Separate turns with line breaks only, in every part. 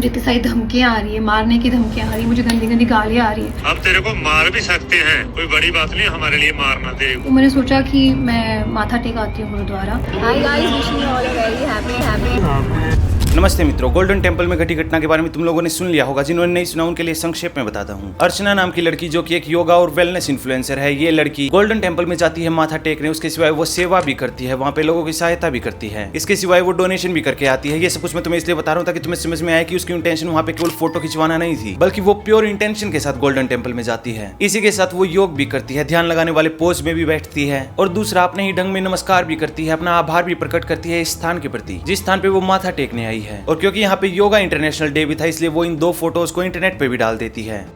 मुझे इतनी सारी धमकियाँ आ रही है, मारने की धमकियाँ आ रही है, मुझे गंदी गंदी गालियाँ आ रही है।
अब तेरे को मार भी सकते हैं, कोई बड़ी बात नहीं हमारे लिए मारना दे।
तो मैंने सोचा कि मैं माथा टेकाती हूँ gurdwara.
Hi guys, wishing you all a very happy
नमस्ते मित्रों, गोल्डन टेम्पल में घटी घटना के बारे में तुम लोगों ने सुन लिया होगा। जिन्होंने नहीं सुना उनके लिए संक्षेप में बताता हूँ। अर्चना नाम की लड़की जो कि एक योगा और वेलनेस इन्फ्लुएंसर है, ये लड़की गोल्डन टेम्पल में जाती है माथा टेकने। उसके सिवाय वो सेवा भी करती है, वहाँ पे लोगों की सहायता भी करती है। इसके सिवाय वो डोनेशन भी करके आती है। ये सब कुछ मैं तुम्हें इसलिए बता रहा हूँ ताकि तुम्हें समझ में आए कि उसकी इंटेंशन वहाँ पे केवल फोटो खिंचवाना नहीं थी, बल्कि वो प्योर इंटेंशन के साथ गोल्डन टेम्पल में जाती है। इसी के साथ वो योग भी करती है, ध्यान लगाने वाले पोज में भी बैठती है, और दूसरा अपने ही ढंग में नमस्कार भी करती है, अपना आभार भी प्रकट करती है इस स्थान के प्रति जिस स्थान पे वो माथा टेकने आई है। और क्योंकि यहाँ पे योगा इंटरनेशनल डे भी था, इसलिए वो इन 2 फोटोज को इंटरनेट पे भी डाल देती है।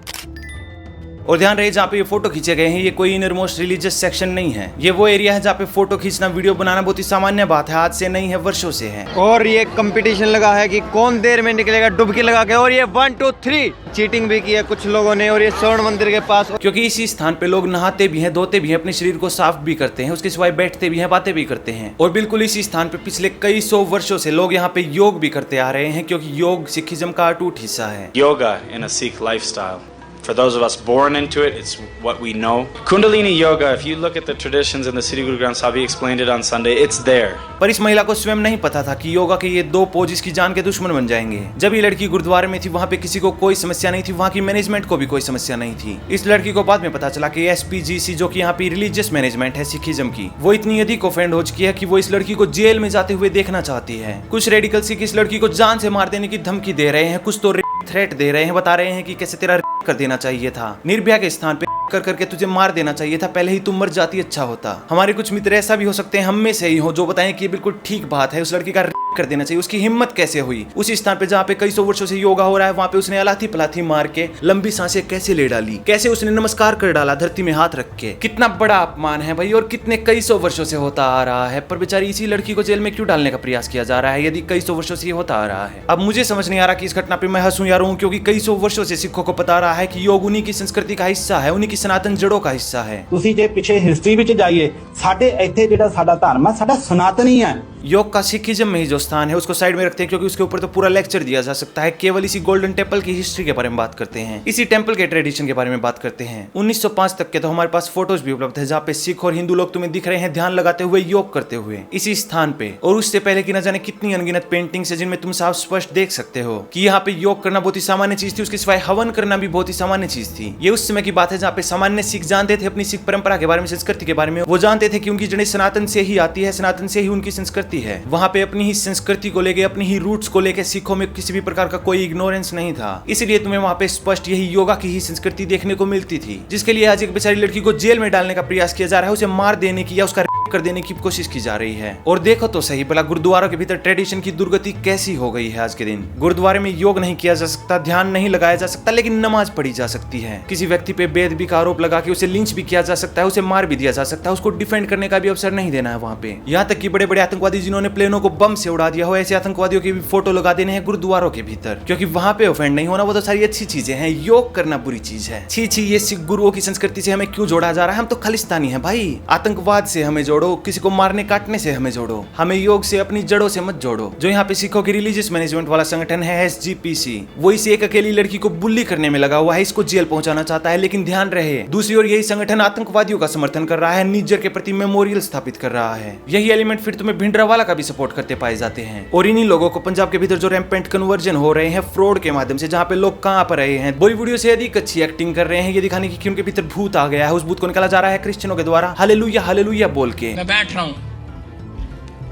और ध्यान रहे, जहाँ पे ये फोटो खींचे गए हैं ये कोई इनर मोस्ट रिलीजियस सेक्शन नहीं है। ये वो एरिया है जहाँ पे फोटो खींचना, वीडियो बनाना बहुत ही सामान्य बात है। आज से नहीं है, वर्षों से है।
और ये कंपटीशन लगा है कि कौन देर में निकलेगा डुबकी लगा के। और ये 1 2 3 चीटिंग भी की है कुछ लोगों ने। और ये स्वर्ण मंदिर के पास,
क्योंकि इसी स्थान पे लोग नहाते भी हैं, धोते भी हैं, अपने शरीर को साफ भी करते हैं, उसके सिवाय बैठते भी हैं, बातें भी करते हैं। और बिल्कुल इसी स्थान पे पिछले कई 100 वर्षों से लोग यहाँ पे योग भी करते आ रहे हैं, क्योंकि योग सिखिज्म का अटूट हिस्सा है।
Yoga in a Sikh lifestyle. For those of us born into it, it's what we know. Kundalini Yoga, if you look at the traditions in the Sri Guru Granth Sahib, he explained it on Sunday, it's there.
पर इस महिला को स्वयं नहीं पता था कि योगा के ये 2 पोज इसकी जान के दुश्मन बन जाएंगे। जब ये लड़की गुरुद्वारे में थी, वहाँ पे किसी को कोई समस्या नहीं थी, वहाँ की मैनेजमेंट को भी कोई समस्या नहीं थी। इस लड़की को बाद में पता चला कि SPGC जो कि यहाँ पे रिलीजियस मैनेजमेंट है सिखिज्म की, वो इतनी अधिक ऑफेंड हो चुकी है कि वो इस लड़की को जेल में जाते हुए देखना चाहती है। कुछ रेडिकल सिख इस लड़की को जान से मार देने की धमकी दे रहे हैं, कुछ तो थ्रेट दे रहे हैं, बता रहे हैं कि कैसे तेरा कर देना चाहिए था, निर्भया के स्थान पे कर करके तुझे मार देना चाहिए था, पहले ही तुम मर जाती अच्छा होता। हमारे कुछ मित्र ऐसा भी हो सकते हैं, हम में से ही हो, जो बताएं कि ये बिल्कुल ठीक बात है, उस लड़की का कर देना चाहिए। उसकी हिम्मत कैसे हुई उस स्थान पे जहाँ पे कई 100 वर्षों से योगा हो रहा है, वहाँ पे उसने अलाथी पलाथी मार के लंबी सांसें कैसे ले डाली, कैसे उसने नमस्कार कर डाला धरती में हाथ रख के। कितना बड़ा अपमान है भाई, और कितने कई 100 वर्षों से होता आ रहा है। पर बेचारी इसी लड़की को जेल में क्यों डालने का प्रयास किया जा रहा है, यदि कई 100 वर्षों से ये होता आ रहा है। अब मुझे समझ नहीं आ रहा कि इस घटना पे मैं हंसूं या रोऊं, क्योंकि कई 100 वर्षों से सिखों को पता रहा है कि योग उन्हीं की संस्कृति का हिस्सा है, उन्हीं की सनातन जड़ों का हिस्सा है।
ਤੁਸੀਂ ਜੇ ਪਿੱਛੇ ਹਿਸਟਰੀ ਵਿੱਚ ਜਾਈਏ, ਸਾਡੇ ਇੱਥੇ ਜਿਹੜਾ ਸਾਡਾ ਧਰਮ ਹੈ, ਸਾਡਾ ਸਨਾਤਨੀ ਹੈ।
योग का सिखिज्म में ही जो स्थान है उसको साइड में रखते हैं, क्योंकि उसके ऊपर तो पूरा लेक्चर दिया जा सकता है। केवल इसी गोल्डन टेम्पल की हिस्ट्री के बारे में बात करते हैं, इसी टेम्पल के ट्रेडिशन के बारे में बात करते हैं। 1905 तक के तो हमारे पास फोटोज भी उपलब्ध है, जहाँ पे सिख और हिंदू लोग तुम्हें दिख रहे हैं ध्यान लगाते हुए, योग करते हुए इसी स्थान पे। और उससे पहले की न जाने कितनी अनगिनत पेंटिंग्स है जिनमें तुम साफ स्पष्ट देख सकते हो कि यहाँ पे योग करना बहुत ही सामान्य चीज थी। उसके सिवाय हवन करना भी बहुत ही सामान्य चीज थी। ये उस समय की बात है जहाँ पे सामान्य सिख जानते थे अपनी सिख परंपरा के बारे में, संस्कृति के बारे में। वो जानते थे कि उनकी जड़ें सनातन से ही आती है, सनातन से ही उनकी संस्कृति है। वहाँ पे अपनी ही संस्कृति को लेके, अपनी ही रूट्स को लेके सिखों में किसी भी प्रकार का कोई इग्नोरेंस नहीं था। इसलिए तुम्हें वहाँ पे स्पष्ट यही योगा की ही संस्कृति देखने को मिलती थी, जिसके लिए आज एक बेचारी लड़की को जेल में डालने का प्रयास किया जा रहा है, उसे मार देने की या उसका कर देने की कोशिश की जा रही है। और देखो तो सही भला गुरुद्वारों के भीतर ट्रेडिशन की दुर्गति कैसी हो गई है आज के दिन। गुरुद्वारे में योग नहीं किया जा सकता, ध्यान नहीं लगाया जा सकता, लेकिन नमाज पढ़ी जा सकती है। किसी व्यक्ति पे बेदबी का आरोप लगा के उसे लिंच भी किया जा सकता है, उसे मार भी दिया जा सकता है, उसको डिफेंड करने का भी अवसर नहीं देना है वहाँ पे। यहाँ तक कि बड़े बड़े आतंकवादी जिन्होंने प्लेनों को बम से उड़ा दिया हो, ऐसे आतंकवादियों के भी फोटो लगा देने हैं गुरुद्वारों के भीतर, क्योंकि वहाँ पे ऑफेंड नहीं होना, वो तो सारी अच्छी चीजें हैं। योग करना बुरी चीज है। छी छी, ये सिख गुरुओं की संस्कृति से हमें क्यों जोड़ा जा रहा है? हम तो खालिस्तानी हैं भाई। आतंकवाद से हमें जोड़ो, किसी को मारने काटने से हमें जोड़ो, हमें योग से अपनी जड़ों से मत जोड़ो। जो यहाँ पे सिखों की रिलीजियस मैनेजमेंट वाला संगठन है SGPC, वो इस एक अकेली लड़की को बुल्ली करने में लगा हुआ है, इसको जेल पहुंचाना चाहता है। लेकिन ध्यान रहे, दूसरी ओर यही संगठन आतंकवादियों का समर्थन कर रहा है, निज्जर के प्रति मेमोरियल स्थापित कर रहा है। यही एलिमेंट फिर तुम्हें भिंडरावाला का भी सपोर्ट करते पाए जाते हैं। और इन्हीं लोगों को पंजाब के भीतर जो रैंपेंट कन्वर्जन हो रहे हैं फ्रॉड के माध्यम से, जहाँ पे लोग कहाँ पर रहे हैं, बॉलीवुड से अधिक अच्छी एक्टिंग कर रहे हैं, ये दिखाने की कि उनके भीतर भूत आ गया है। उस भूत को निकाला जा रहा है क्रिश्चियनों के द्वारा हालेलुया हालेलुया बोल के।
मैं बैठ रहा हूं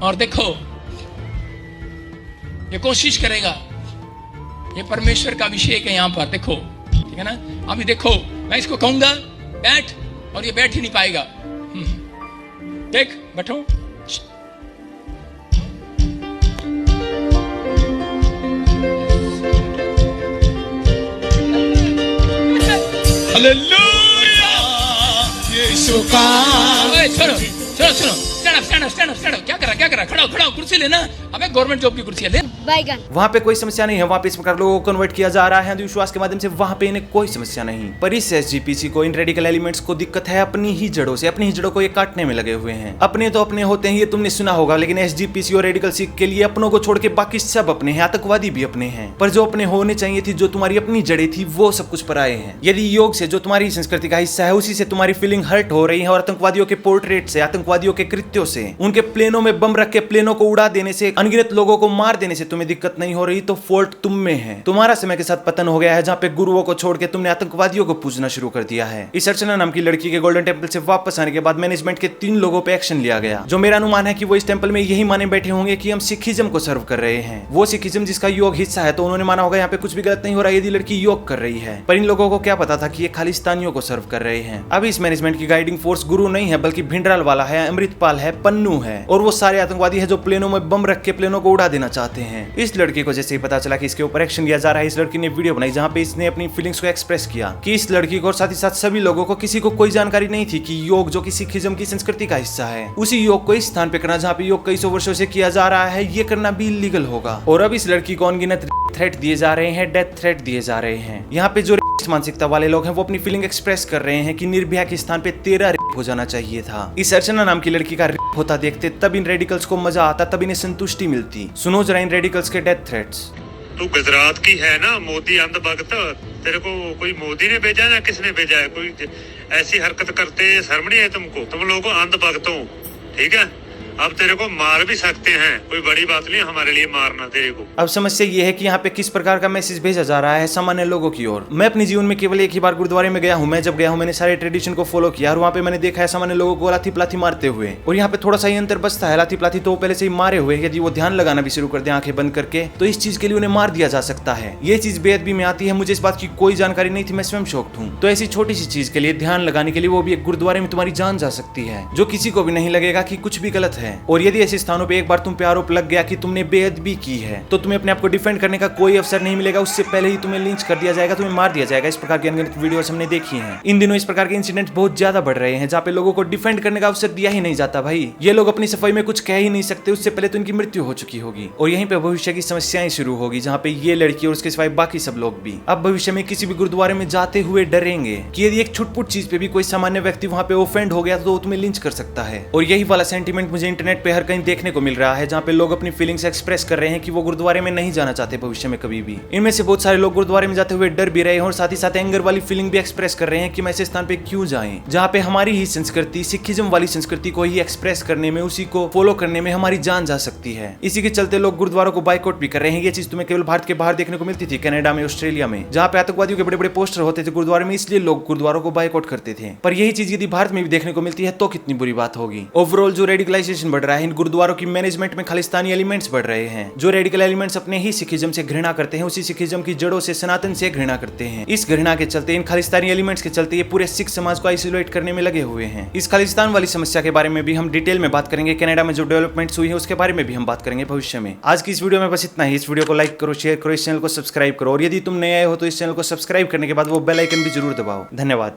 और देखो, ये कोशिश करेगा, ये परमेश्वर का अभिषेक है यहाँ पर, देखो ठीक है ना। अभी देखो, मैं इसको कहूंगा बैठ, और ये बैठ ही नहीं पाएगा। देख बैठो, हालेलुया यीशु का। सुनो सुनो सुनो, क्या कर रहा खड़ा हो कुर्सी लेना। अबे गवर्नमेंट जॉब की कुर्सी ले।
वहाँ पे कोई समस्या नहीं है, वहाँ पे इस प्रकार लोगों को कन्वर्ट किया जा रहा है अंधविश्वास के माध्यम से, वहाँ पे इन्हें कोई समस्या नहीं। पर इस SGPC को, इन रेडिकल एलिमेंट्स को दिक्कत है अपनी ही जड़ों से, अपनी ही जड़ों को ये काटने में लगे हुए हैं। अपने तो अपने होते हैं, ये तुमने सुना होगा, लेकिन SGPC और रेडिकल सिख के लिए अपनों को छोड़ के बाकी सब अपने हैं, आतंकवादी भी अपने हैं। पर जो अपने होने चाहिए थी, जो तुम्हारी अपनी जड़ें थी, वो सब कुछ पराए हैं। यदि योग से, जो तुम्हारी संस्कृति का हिस्सा है, उसी से तुम्हारी फीलिंग हर्ट हो रही है और आतंकवादियों के पोर्ट्रेट से, आतंकवादियों के कृत्यों से, उनके प्लेनों में बम रख के प्लेनों को उड़ा देने से, अनगिनत लोगों को मार देने से तुम्हें दिक्कत नहीं हो रही, तो फॉल्ट तुम में है। तुम्हारा समय के साथ पतन हो गया है, जहाँ पे गुरुओं को छोड़ के तुमने आतंकवादियों को पूजना शुरू कर दिया है। इस अर्चना नाम की लड़की के गोल्डन टेम्पल से वापस आने के बाद मैनेजमेंट के 3 लोगों पे एक्शन लिया गया, जो मेरा अनुमान है कि वो इस टेम्पल में यही माने बैठे होंगे कि हम सिखिज्म को सर्व कर रहे हैं। वो सिखिज्म जिसका योग हिस्सा है, तो उन्होंने माना होगा यहाँ पे कुछ भी गलत नहीं हो रहा यदि लड़की योग कर रही है। पर इन लोगों को क्या पता था कि ये खालिस्तानियों को सर्व कर रहे हैं। अब इस मैनेजमेंट की गाइडिंग फोर्स गुरु नहीं है, बल्कि भिंडराल वाला है, अमृतपाल है, पन्नू है और वो सारे आतंकवादी है जो प्लेनों में बम रख के प्लेनों को उड़ा देना चाहते हैं। इस लड़की को जैसे ही पता चला कि इसके ऊपर एक्शन लिया जा रहा है, इस लड़की ने वीडियो बनाई जहाँ पे इसने अपनी फीलिंग्स को एक्सप्रेस किया कि इस लड़की को और साथ ही साथ सभी लोगों को, किसी को कोई जानकारी नहीं थी कि योग, जो कि सिखिज्म की संस्कृति का हिस्सा है, उसी योग को इस स्थान पे करना जहाँ पे योग कई सौ वर्षों से किया जा रहा है, ये करना भी इलीगल होगा। और अब इस लड़की को अनगिनत थ्रेट दिए जा रहे हैं, डेथ थ्रेट दिए जा रहे हैं। यहाँ पे जो मानसिकता वाले लोग हैं, वो अपनी फीलिंग एक्सप्रेस कर रहे हैं कि निर्भया के स्थान पे 13 रेप हो जाना चाहिए था। इस अर्चना नाम की लड़की का रेप होता देखते तब इन रेडिकल्स को मजा आता, तब इन्हें संतुष्टि मिलती। सुनो जरा इन रेडिकल्स के डेथ थ्रेट्स।
तू गुजरात की है ना, मोदी अंधभक्त, तेरे को कोई मोदी ने भेजा या किसने भेजा है? कोई ऐसी हरकत करते शर्म नहीं है तुमको? तुम लोगों को अंधभक्त हो, ठीक है? अब तेरे को मार भी सकते हैं, कोई बड़ी बात नहीं हमारे लिए मारना तेरे को।
अब समस्या ये है कि यहाँ पे किस प्रकार का मैसेज भेजा जा रहा है सामान्य लोगों की ओर। मैं अपने जीवन में केवल एक ही बार गुरुद्वारे में गया हूँ। मैं जब गया हूँ, मैंने सारे ट्रेडिशन को फॉलो किया और वहाँ पे मैंने देखा है सामान्य लोगों को लाठी प्लाथी मारते हुए। और यहाँ पे थोड़ा सा ही अंतर बचता है, लाठी प्लाथी तो पहले से ही मारे हुए, यदि वो ध्यान लगाना भी शुरू कर दे आंखें बंद करके, तो इस चीज के लिए उन्हें मार दिया जा सकता है। ये चीज बेअदबी में आती है। मुझे इस बात की कोई जानकारी नहीं थी, मैं स्वयं शॉक्ड हूँ। तो ऐसी छोटी सी चीज के लिए ध्यान लगाने के लिए, वो भी एक गुरुद्वारे में, तुम्हारी जान जा सकती है, जो किसी को भी नहीं लगेगा कि कुछ भी गलत है। और यदि ऐसे स्थानों पे एक बार तुम पे आरोप लग गया कि तुमने बेअदबी की है, तो तुम्हें अपने आप को डिफेंड करने का कोई अवसर नहीं मिलेगा। उससे पहले ही तुम्हें लिंच कर दिया जाएगा, तुम्हें मार दिया जाएगा। इस प्रकार की अनगिनत वीडियोस हमने देखी हैं। इन दिनों इस प्रकार के इंसिडेंट्स बहुत ज्यादा बढ़ रहे हैं, जहाँ पे लोगों को डिफेंड करने का अवसर दिया ही नहीं जाता। भाई ये लोग अपनी सफाई में कुछ कह ही नहीं सकते, उससे पहले तो इनकी मृत्यु हो चुकी होगी और यहीं पे भविष्य की समस्याएं शुरू होगी, जहाँ पे ये लड़की और उसके सिवाय बाकी सब लोग भी अब भविष्य में किसी भी गुरुद्वारे में जाते हुए डरेंगे कि यदि एक छुटपुट चीज पे भी कोई सामान्य व्यक्ति वहाँ पे ऑफेंड हो गया तो वो तुम्हें लिंच कर सकता है। और यही वाला सेंटीमेंट मुझे इंटरनेट पे हर कहीं देखने को मिल रहा है, जहाँ पे लोग अपनी फीलिंग्स एक्सप्रेस कर रहे हैं कि वो गुरुद्वारे में नहीं जाना चाहते भविष्य में कभी भी। इनमें से बहुत सारे लोग गुरुद्वारे में जाते हुए डर भी रहे हैं और साथ ही साथ एंगर वाली फीलिंग भी एक्सप्रेस कर रहे हैं कि हम ऐसे स्थान पे क्यों जाएं, जहाँ पे हमारी ही संस्कृति, सिखिज्म वाली संस्कृति को ही एक्सप्रेस करने में, उसी को फॉलो करने में हमारी जान जा सकती है। इसी के चलते लोग गुरुद्वारों को बाइकआउट भी कर रहे हैं। ये चीज तुम्हें केवल भारत के बाहर देखने को मिलती थी, कनाडा में, ऑस्ट्रेलिया में, जहाँ पे आतंकवादियों के बड़े बड़े पोस्टर होते थे गुरुद्वारे में, इसलिए लोग गुरुद्वारों को बाइकआउट करते थे। पर यही चीज यदि भारत में भी देखने को मिलती है तो कितनी बुरी बात होगी। ओवरऑल जो रेडिकलाइजेशन बढ़ रहा है, इन गुरुद्वारों की मैनेजमेंट में खालिस्तानी एलिमेंट्स बढ़ रहे हैं। जो रेडिकल एलिमेंट्स अपने ही सिखिज्म से घृणा करते हैं, उसी सिखिज्म की जड़ों से, सनातन से घृणा करते हैं। इस घृणा के चलते, इन खालिस्तानी एलिमेंट्स के चलते ये पूरे सिख समाज को आइसोलेट करने में लगे हुए हैं। इस खालिस्तान वाली समस्या के बारे में भी हम डिटेल में बात करेंगे। कनाडा में जो डेवलपमेंट्स हुई है उसके बारे में भी हम बात करेंगे भविष्य में। आज की इस वीडियो में बस इतना ही। इस वीडियो को लाइक करो, शेयर करो, इस चैनल को सब्सक्राइब करो और यदि तुम नए आए हो तो इस चैनल को सब्सक्राइब करने के बाद वो बेल आइकन भी जरूर दबाओ। धन्यवाद।